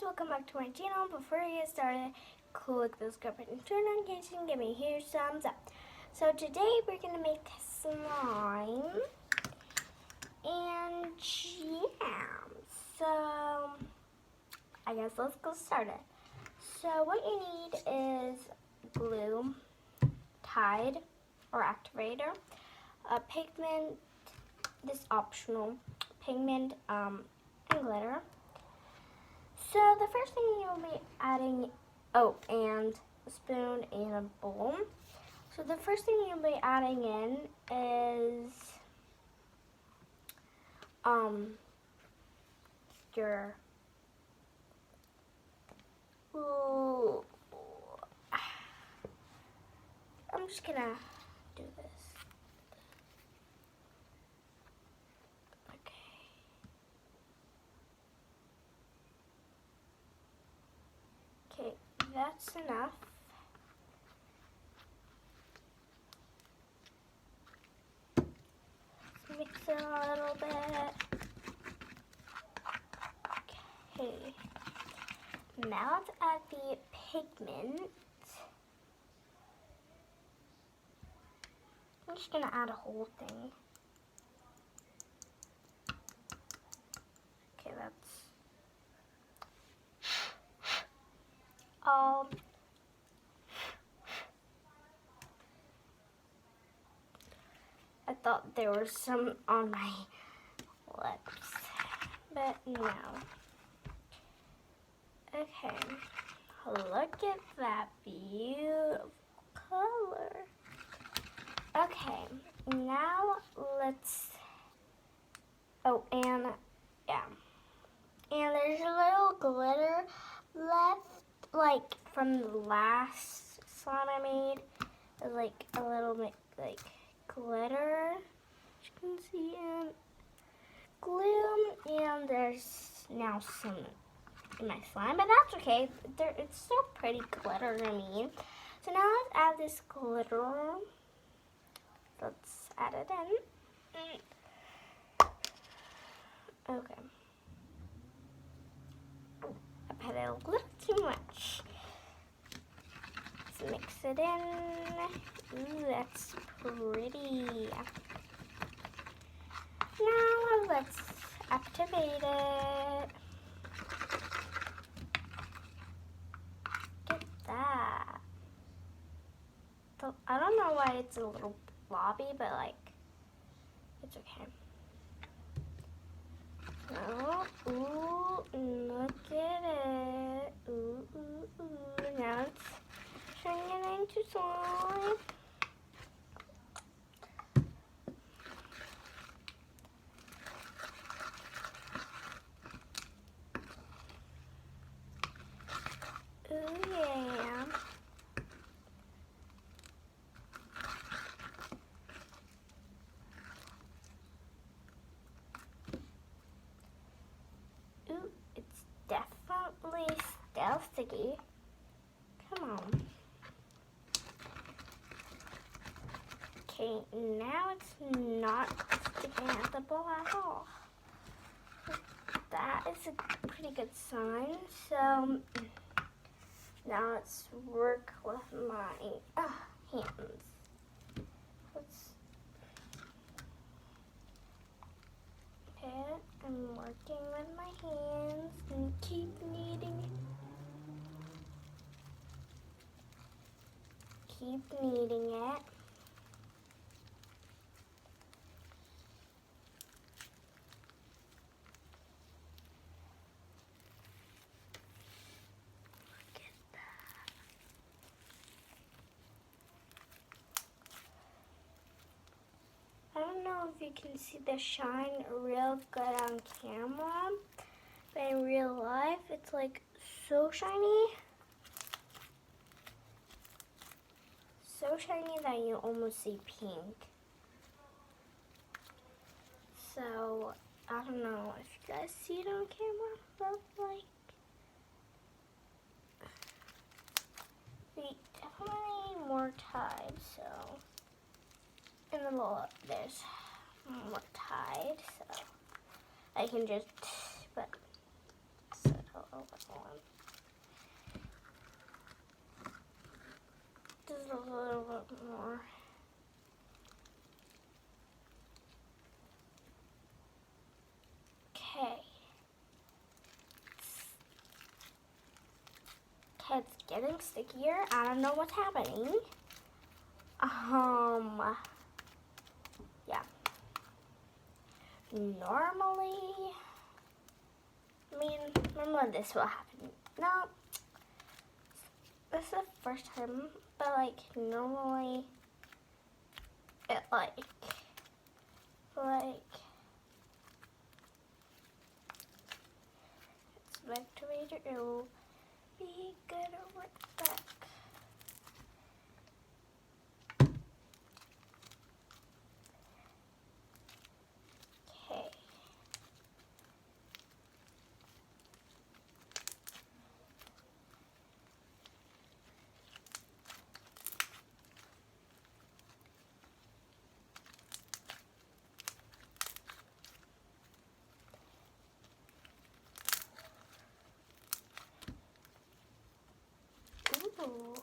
Welcome back to my channel. Before we get started, click the subscribe button, turn on notifications, and give me a huge thumbs up. So today we're going to make slime and jam. So I guess let's go start it. So what you need is glue, Tide or activator, a pigment, this optional pigment, and glitter. So the first thing you'll be adding, and a spoon and a bowl. So the first thing you'll be adding in is your I'm just gonna do this. Okay, that's enough. Let's mix it a little bit. Okay. Now let's add the pigment. I'm just gonna add a whole thing. Okay, that's all. I thought there was some on my lips, but no. Okay, look at that beautiful color. Okay, now let's, and there's a little glitter left, like from the last slime I made. There's like a little bit like glitter, you can see, and glue, and there's now some in my slime, but that's okay. It's still pretty glitter, I mean. So now let's add this glitter. Let's add it in. Okay. I put a little too much. Let's mix it in. Ooh, that's pretty. Now let's activate it. Look at that. So, I don't know why it's a little blobby, but like, it's okay. Oh, ooh, look at it. Ooh, ooh, ooh. Now it's turning into slime. Ooh, yeah. Ooh, it's definitely still sticky. Come on. Okay, now it's not sticking at the bowl at all. That is a pretty good sign. So now let's work with my hands. Okay, I'm working with my hands and keep kneading. Keep kneading it. I don't know if you can see the shine real good on camera, but in real life, it's like so shiny. So shiny that you almost see pink. So, I don't know if you guys see it on camera, but like, we definitely need more Tide, so. In the bowl, there's more Tide, so I can just put settle. little bit more. Just a little bit more. Okay. Okay, it's getting stickier. I don't know what's happening. Yeah. Normally, normally this will happen. No, this is the first time, but like normally, it like it's activated. It will be good right back. Okay. Ooh.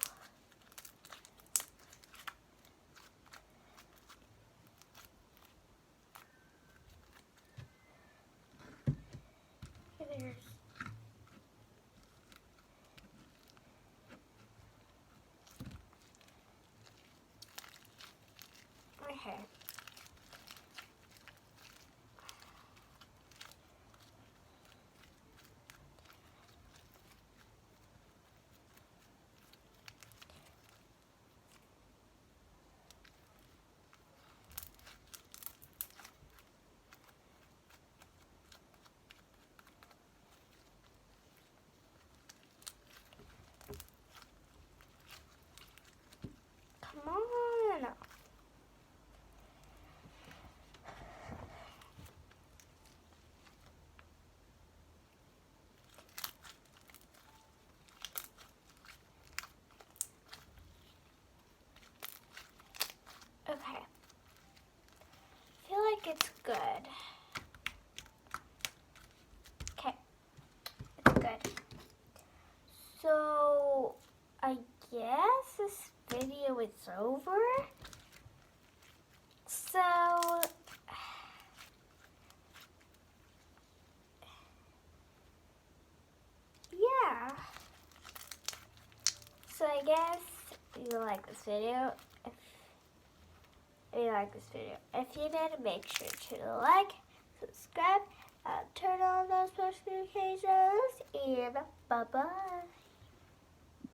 There's my hair. Come on. Okay. I feel like it's good. Okay. It's good. So, I guess this video is over. So, yeah. So I guess you like this video. If you like this video, if you did, make sure to like, subscribe, turn on those notifications, and bye-bye.